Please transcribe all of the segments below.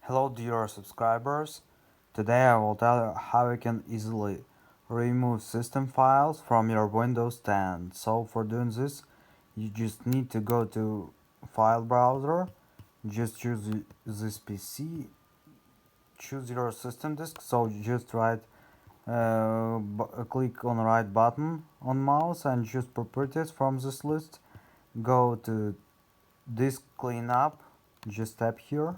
Hello dear subscribers, today I will tell you how you can easily remove system files from your Windows 10. So for doing this, you just need to go to file browser, just choose this PC, choose your system disk, so just click on the right button on mouse and choose properties from this list, go to disk cleanup, just tap here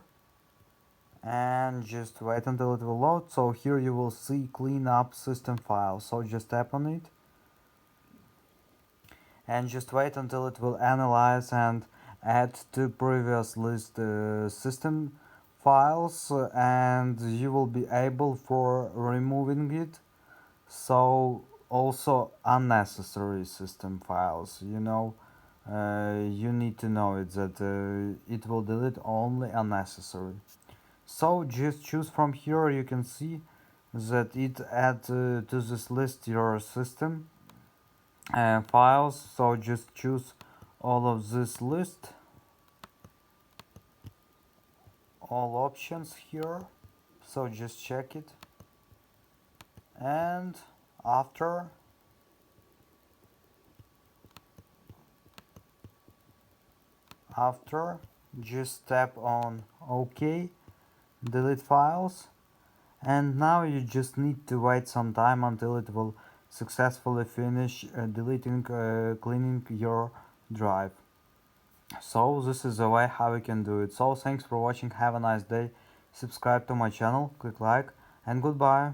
and just wait until it will load. So here you will see clean up system file, so just tap on it and just wait until it will analyze and add to previous list system files, and you will be able for removing it. So also unnecessary system files, you need to know it that it will delete only unnecessary. So just choose from here. You can see that it add to this list your system files. So just choose all of this list, all options here. So just check it, and after just tap on OK, delete files. And now you just need to wait some time until it will successfully finish cleaning your drive. So this is the way how you can do it. So thanks for watching, have a nice day, subscribe to my channel, click like, and goodbye.